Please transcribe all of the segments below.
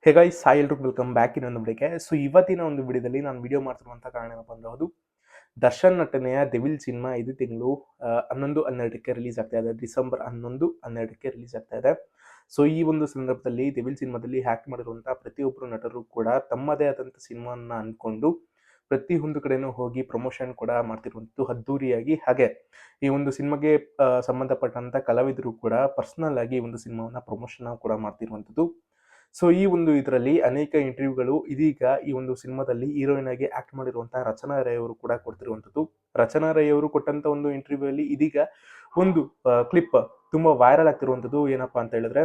Hey guys, hi ಎಲ್ರಿಗೂ welcome back ಇನ್ನೊಂದು ವಿಡಿಯೋಗೆ. ಇವತ್ತಿನ ಒಂದು ವಿಡಿಯೋದಲ್ಲಿ ನಾನು ವಿಡಿಯೋ ಮಾಡ್ತಿರುವಂಥ ಕಾರಣ ಏನಪ್ಪ ಅಂದ್ರೆ ಅದು ದರ್ಶನ್ ನಟನೆಯ ಡೆವಿಲ್ ಸಿನಿಮಾ ಇದು ತಿಂಗಳು 11-12ಕ್ಕೆ ರಿಲೀಸ್ ಆಗ್ತಾ ಇದೆ. ಡಿಸೆಂಬರ್ 11-12ಕ್ಕೆ ರಿಲೀಸ್ ಆಗ್ತಾ ಇದೆ. ಈ ಒಂದು ಸಂದರ್ಭದಲ್ಲಿ ಡೆವಿಲ್ ಸಿನಿಮಾದಲ್ಲಿ ಹ್ಯಾಕ್ ಮಾಡಿರುವಂಥ ಪ್ರತಿಯೊಬ್ಬರು ನಟರು ಕೂಡ ತಮ್ಮದೇ ಆದಂಥ ಸಿನಿಮಾನ ಅಂದ್ಕೊಂಡು ಪ್ರತಿಯೊಂದು ಕಡೆನೂ ಹೋಗಿ ಪ್ರಮೋಷನ್ ಕೂಡ ಮಾಡ್ತಿರುವಂಥದ್ದು ಅದ್ದೂರಿಯಾಗಿ. ಹಾಗೆ ಈ ಒಂದು ಸಿನಿಮಾಗೆ ಸಂಬಂಧಪಟ್ಟಂಥ ಕಲಾವಿದರು ಕೂಡ ಪರ್ಸನಲ್ ಆಗಿ ಈ ಒಂದು ಸಿನಿಮಾವನ್ನ ಪ್ರಮೋಷನ್ ಕೂಡ ಮಾಡ್ತಿರುವಂಥದ್ದು. ಈ ಒಂದು ಇದರಲ್ಲಿ ಅನೇಕ ಇಂಟರ್ವ್ಯೂಗಳು ಇದೀಗ ಈ ಒಂದು ಸಿನಿಮಾದಲ್ಲಿ ಹೀರೋಯಿನ್ ಆಗಿ ಆಕ್ಟ್ ಮಾಡಿರುವಂತಹ ರಚನಾ ರೈ ಅವರು ಕೂಡ ಕೊಡ್ತಿರುವಂಥದ್ದು. ರಚನಾ ರೈ ಅವರು ಕೊಟ್ಟಂತ ಒಂದು ಇಂಟರ್ವ್ಯೂ ಅಲ್ಲಿ ಇದೀಗ ಒಂದು ಕ್ಲಿಪ್ ತುಂಬಾ ವೈರಲ್ ಆಗ್ತಿರುವಂಥದ್ದು. ಏನಪ್ಪಾ ಅಂತ ಹೇಳಿದ್ರೆ,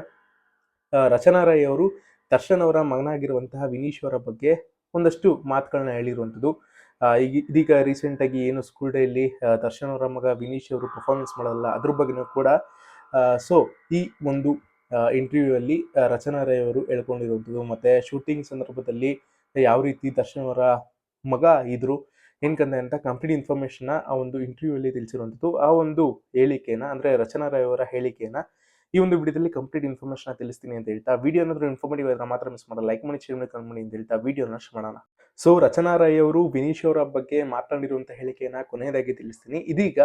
ರಚನಾ ರೈ ಅವರು ದರ್ಶನ್ ಅವರ ಮಗನಾಗಿರುವಂತಹ ವಿನೀಶ್ ಅವರ ಬಗ್ಗೆ ಒಂದಷ್ಟು ಮಾತುಗಳನ್ನ ಹೇಳಿರುವಂಥದ್ದು. ಇದೀಗ ರೀಸೆಂಟ್ ಆಗಿ ಏನು ಸ್ಕೂಲ್ ಡೇ ಅಲ್ಲಿ ದರ್ಶನ್ ಅವರ ಮಗ ವಿನೀಶ್ ಅವರು ಪರ್ಫಾರ್ಮೆನ್ಸ್ ಮಾಡಲ್ಲ ಅದ್ರ ಬಗ್ಗೆನೂ ಕೂಡ ಈ ಒಂದು ಇಂಟರ್ವ್ಯೂ ಅಲ್ಲಿ ರಚನಾ ರೈ ಅವರು ಹೇಳ್ಕೊಂಡಿರುವಂಥದ್ದು. ಮತ್ತೆ ಶೂಟಿಂಗ್ ಸಂದರ್ಭದಲ್ಲಿ ಯಾವ ರೀತಿ ದರ್ಶನ್ ಅವರ ಮಗ ಇದ್ರು ಏನ್ಕಂದೆ ಅಂತ ಕಂಪ್ಲೀಟ್ ಇನ್ಫಾರ್ಮೇಶನ್ ಆ ಒಂದು ಇಂಟರ್ವ್ಯೂ ಅಲ್ಲಿ ತಿಳಿಸಿರುವಂಥದ್ದು. ಆ ಒಂದು ಹೇಳಿಕೆನ ಅಂದ್ರೆ ರಚನಾ ರೈ ಅವರ ಹೇಳಿಕೆನ ಈ ಒಂದು ವಿಡಿಯೋದಲ್ಲಿ ಕಂಪ್ಲೀಟ್ ಇನ್ಫಾರ್ಮೇಶನ್ ತಿಳಿಸ್ತೀನಿ ಅಂತ ಹೇಳ್ತಾ, ವಿಡಿಯೋ ಏನಾದರೂ ಇನ್ಫಾರ್ಮೇಟಿವ್ ಆದ್ರೆ ಮಾತ್ರ ಮಿಸ್ ಮಾಡಲ್ಲ, ಲೈಕ್ ಮಾಡಿ, ಶೇರ್ ಮಾಡಿ, ಕಮೆಂಟ್ ಮಾಡಿ ಅಂತ ಹೇಳ್ತಾ ವಿಡಿಯೋನ ಶುರು ಮಾಡೋಣ. ರಚನಾ ರೈ ಅವರು ವಿನೀಶ್ ಅವರ ಬಗ್ಗೆ ಮಾತನಾಡಿರುವಂತಹ ಹೇಳಿಕೆಯನ್ನ ಕೊನೆಯದಾಗಿ ತಿಳಿಸ್ತೀನಿ. ಇದೀಗ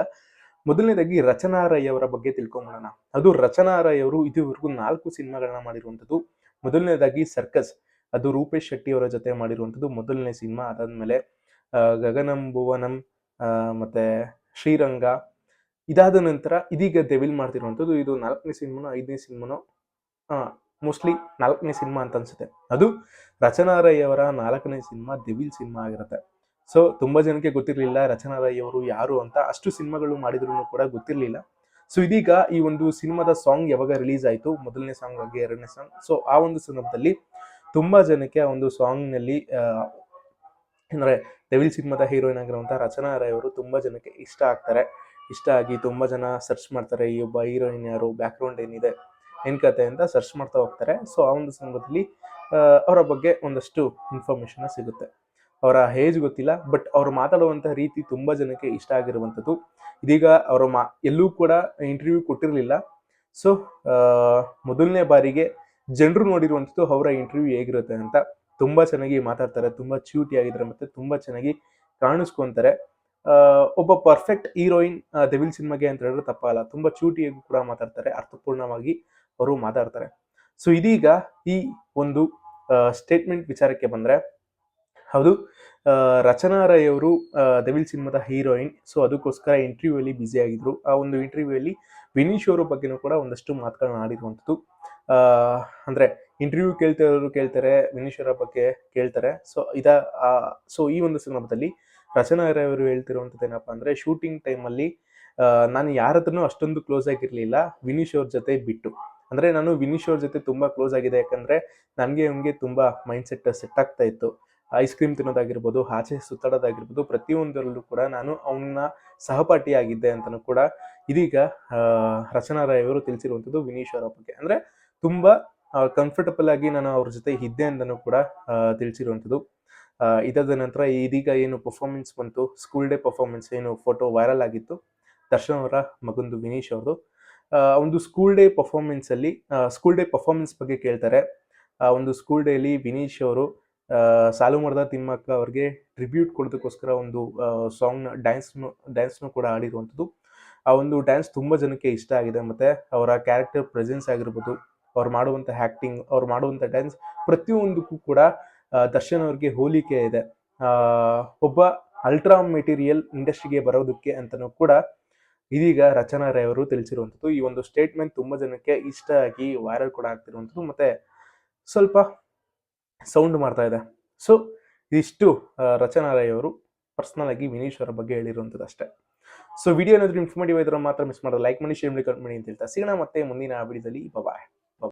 ಮೊದಲನೇದಾಗಿ ರಚನಾ ರೈ ಅವರ ಬಗ್ಗೆ ತಿಳ್ಕೊಂಬೋಣ. ಅದು ರಚನಾ ರೈ ಅವರು ಇದುವರೆಗೂ 4 ಸಿನಿಮಾಗಳನ್ನ ಮಾಡಿರುವಂಥದ್ದು. ಮೊದಲನೇದಾಗಿ ಸರ್ಕಸ್, ಅದು ರೂಪೇಶ್ ಶೆಟ್ಟಿ ಅವರ ಜೊತೆ ಮಾಡಿರುವಂಥದ್ದು ಮೊದಲನೇ ಸಿನಿಮಾ. ಅದಾದ್ಮೇಲೆ ಗಗನಂ ಭುವನಂ, ಮತ್ತೆ ಶ್ರೀರಂಗ. ಇದಾದ ನಂತರ ಇದೀಗ ಡೆವಿಲ್ ಮಾಡ್ತಿರುವಂಥದ್ದು. ಇದು 4ನೇ ಸಿನಿಮಾನೋ 5ನೇ ಸಿನಿಮಾನೋ, ಮೋಸ್ಟ್ಲಿ 4ನೇ ಸಿನಿಮಾ ಅಂತ ಅನ್ಸುತ್ತೆ. ಅದು ರಚನಾ ರೈ ಅವರ 4ನೇ ಸಿನಿಮಾ ಡೆವಿಲ್ ಸಿನಿಮಾ ಆಗಿರುತ್ತೆ. ತುಂಬಾ ಜನಕ್ಕೆ ಗೊತ್ತಿರಲಿಲ್ಲ ರಚನಾ ರೈ ಅವರು ಯಾರು ಅಂತ. ಅಷ್ಟು ಸಿನಿಮಾಗಳು ಮಾಡಿದ್ರು ಕೂಡ ಗೊತ್ತಿರಲಿಲ್ಲ. ಇದೀಗ ಈ ಒಂದು ಸಿನಿಮಾದ ಸಾಂಗ್ ಯಾವಾಗ ರಿಲೀಸ್ ಆಯಿತು, ಮೊದಲನೇ ಸಾಂಗ್ ಆಗಿ 2ನೇ ಸಾಂಗ್, ಆ ಒಂದು ಸಂದರ್ಭದಲ್ಲಿ ತುಂಬಾ ಜನಕ್ಕೆ ಆ ಒಂದು ಸಾಂಗ್ ನಲ್ಲಿ ಅಂದ್ರೆ ಡೆವಿಲ್ ಸಿನಿಮಾದ ಹೀರೋಯಿನ್ ಆಗಿರುವಂತಹ ರಚನಾ ರೈ ಅವರು ತುಂಬಾ ಜನಕ್ಕೆ ಇಷ್ಟ ಆಗ್ತಾರೆ. ಇಷ್ಟ ಆಗಿ ತುಂಬಾ ಜನ ಸರ್ಚ್ ಮಾಡ್ತಾರೆ, ಈ ಒಬ್ಬ ಹೀರೋಯಿನ್ ಯಾರು, ಬ್ಯಾಕ್ ಗ್ರೌಂಡ್ ಏನಿದೆ, ಏನ್ ಕತೆ ಅಂತ ಸರ್ಚ್ ಮಾಡ್ತಾ ಹೋಗ್ತಾರೆ. ಆ ಒಂದು ಸಂದರ್ಭದಲ್ಲಿ ಅವರ ಬಗ್ಗೆ ಒಂದಷ್ಟು ಇನ್ಫಾರ್ಮೇಶನ್ ಸಿಗುತ್ತೆ. ಅವರ ಏಜ್ ಗೊತ್ತಿಲ್ಲ, ಬಟ್ ಅವ್ರು ಮಾತಾಡುವಂತಹ ರೀತಿ ತುಂಬಾ ಜನಕ್ಕೆ ಇಷ್ಟ ಆಗಿರುವಂಥದ್ದು. ಇದೀಗ ಅವರು ಎಲ್ಲೂ ಕೂಡ ಇಂಟರ್ವ್ಯೂ ಕೊಟ್ಟಿರಲಿಲ್ಲ. ಮೊದಲನೇ ಬಾರಿಗೆ ಜನರು ನೋಡಿರುವಂಥದ್ದು ಅವರ ಇಂಟರ್ವ್ಯೂ ಹೇಗಿರುತ್ತೆ ಅಂತ. ತುಂಬಾ ಚೆನ್ನಾಗಿ ಮಾತಾಡ್ತಾರೆ, ತುಂಬಾ ಕ್ಯೂಟಿ ಆಗಿದ್ದಾರೆ, ಮತ್ತೆ ತುಂಬಾ ಚೆನ್ನಾಗಿ ಕಾಣಿಸ್ಕೊಂತಾರೆ. ಒಬ್ಬ ಪರ್ಫೆಕ್ಟ್ ಹೀರೋಯಿನ್ ಡೆವಿಲ್ ಸಿನಿಮಾಗೆ ಅಂತ ಹೇಳಿದ್ರೆ ತಪ್ಪಲ್ಲ. ತುಂಬಾ ಕ್ಯೂಟಿಯಾಗಿ ಕೂಡ ಮಾತಾಡ್ತಾರೆ, ಅರ್ಥಪೂರ್ಣವಾಗಿ ಅವರು ಮಾತಾಡ್ತಾರೆ. ಇದೀಗ ಈ ಒಂದು ಸ್ಟೇಟ್ಮೆಂಟ್ ವಿಚಾರಕ್ಕೆ ಬಂದ್ರೆ, ಹೌದು, ರಚನಾ ರೈ ಅವರು ಡೆವಿಲ್ ಸಿನಿಮಾದ ಹೀರೋಯಿನ್. ಅದಕ್ಕೋಸ್ಕರ ಇಂಟರ್ವ್ಯೂ ಅಲ್ಲಿ ಬ್ಯುಸಿ ಆಗಿದ್ರು. ಆ ಒಂದು ಇಂಟರ್ವ್ಯೂ ಅಲ್ಲಿ ವಿನೀಶ್ ಅವರ ಬಗ್ಗೆನೂ ಕೂಡ ಒಂದಷ್ಟು ಮಾತುಗಳನ್ನ ಆಡಿರುವಂಥದ್ದು. ಅಂದ್ರೆ ಇಂಟರ್ವ್ಯೂ ಕೇಳ್ತಾರೆ, ವಿನೀಶ್ ಅವರ ಬಗ್ಗೆ ಕೇಳ್ತಾರೆ. ಈ ಒಂದು ಸಂದರ್ಭದಲ್ಲಿ ರಚನಾ ರೈ ಅವರು ಹೇಳ್ತಿರುವಂಥದ್ದು ಏನಪ್ಪಾ ಅಂದ್ರೆ, ಶೂಟಿಂಗ್ ಟೈಮಲ್ಲಿ ನಾನು ಯಾರ ಹತ್ರನೂ ಅಷ್ಟೊಂದು ಕ್ಲೋಸ್ ಆಗಿರ್ಲಿಲ್ಲ ವಿನೀಶ್ ಅವ್ರ ಜೊತೆ ಬಿಟ್ಟು. ಅಂದ್ರೆ ನಾನು ವಿನೀಶ್ ಅವ್ರ ಜೊತೆ ತುಂಬಾ ಕ್ಲೋಸ್ ಆಗಿದೆ, ಯಾಕಂದ್ರೆ ನನಗೆ ತುಂಬಾ ಮೈಂಡ್ ಸೆಟ್ ಆಗ್ತಾ ಇತ್ತು. ಐಸ್ ಕ್ರೀಮ್ ತಿನ್ನೋದಾಗಿರ್ಬೋದು, ಆಚೆ ಸುತ್ತಾಡೋದಾಗಿರ್ಬೋದು, ಪ್ರತಿಯೊಂದರಲ್ಲೂ ಕೂಡ ನಾನು ಅವನ ಸಹಪಾಠಿಯಾಗಿದ್ದೆ ಅಂತಲೂ ಕೂಡ ಇದೀಗ ರಚನಾ ರೈ ಅವರು ತಿಳಿಸಿರುವಂಥದ್ದು ವಿನೀಶ್ ಅವರ ಬಗ್ಗೆ. ಅಂದ್ರೆ ತುಂಬಾ ಕಂಫರ್ಟಬಲ್ ಆಗಿ ನಾನು ಅವ್ರ ಜೊತೆ ಇದ್ದೆ ಅಂತಲೂ ಕೂಡ ತಿಳಿಸಿರುವಂಥದ್ದು. ಇದಾದ ನಂತರ ಇದೀಗ ಏನು ಪರ್ಫಾರ್ಮೆನ್ಸ್ ಬಂತು, ಸ್ಕೂಲ್ ಡೇ ಪರ್ಫಾರ್ಮೆನ್ಸ್ ಏನು ಫೋಟೋ ವೈರಲ್ ಆಗಿತ್ತು ದರ್ಶನ್ ಅವರ ಮಗಂದು ವಿನೀಶ್ ಅವ್ರದ್ದು. ಒಂದು ಸ್ಕೂಲ್ ಡೇ ಪರ್ಫಾರ್ಮೆನ್ಸ್ ಬಗ್ಗೆ ಕೇಳ್ತಾರೆ. ಒಂದು ಸ್ಕೂಲ್ ಡೇ ಅಲ್ಲಿ ವಿನೀಶ್ ಅವರು ಸಾಲು ಮರದ ತಿಮ್ಮಕ್ಕ ಅವ್ರಿಗೆ ಟ್ರಿಬ್ಯೂಟ್ ಕೊಡೋದಕ್ಕೋಸ್ಕರ ಒಂದು ಸಾಂಗ್ ಡ್ಯಾನ್ಸ್ನು ಕೂಡ ಆಡಿರುವಂಥದ್ದು. ಆ ಒಂದು ಡ್ಯಾನ್ಸ್ ತುಂಬಾ ಜನಕ್ಕೆ ಇಷ್ಟ ಆಗಿದೆ. ಮತ್ತೆ ಅವರ ಕ್ಯಾರೆಕ್ಟರ್ ಪ್ರೆಸೆನ್ಸ್ ಆಗಿರ್ಬೋದು, ಅವ್ರು ಮಾಡುವಂಥ ಆಕ್ಟಿಂಗ್, ಅವ್ರು ಮಾಡುವಂಥ ಡ್ಯಾನ್ಸ್, ಪ್ರತಿಯೊಂದಕ್ಕೂ ಕೂಡ ದರ್ಶನ್ ಅವ್ರಿಗೆ ಹೋಲಿಕೆ ಇದೆ. ಒಬ್ಬ ಅಲ್ಟ್ರಾ ಮೆಟೀರಿಯಲ್ ಇಂಡಸ್ಟ್ರಿಗೆ ಬರೋದಕ್ಕೆ ಅಂತಲೂ ಕೂಡ ಇದೀಗ ರಚನಾ ರೈ ಅವರು ತಿಳಿಸಿರುವಂಥದ್ದು. ಈ ಒಂದು ಸ್ಟೇಟ್ಮೆಂಟ್ ತುಂಬಾ ಜನಕ್ಕೆ ಇಷ್ಟ ಆಗಿ ವೈರಲ್ ಕೂಡ ಆಗ್ತಿರುವಂಥದ್ದು, ಮತ್ತೆ ಸ್ವಲ್ಪ ಸೌಂಡ್ ಮಾಡ್ತಾ ಇದೆ. ಇದಿಷ್ಟು ರಚನಾ ರೈ ಅವರು ಪರ್ಸನಲ್ ಆಗಿ ವಿನೀಶ್ ಅವರ ಬಗ್ಗೆ ಹೇಳಿರುವಂಥದ್ದು ಅಷ್ಟೇ. ವಿಡಿಯೋ ಏನಾದರೂ ಇನ್ಫಾರ್ಮೇಟಿವ್ ಇದ್ರೆ ಮಾತ್ರ ಮಿಸ್ ಮಾಡೋದು, ಲೈಕ್ ಮಾಡಿ, ಶೇರ್ ಮಾಡಿ, ಕಮೆಂಟ್ ಮಾಡಿ ಅಂತ ಹೇಳ್ತಾ ಸಿಗೋಣ ಮತ್ತೆ ಮುಂದಿನ ವಿಡಿಯೋದಲ್ಲಿ. ಬಾಯ್.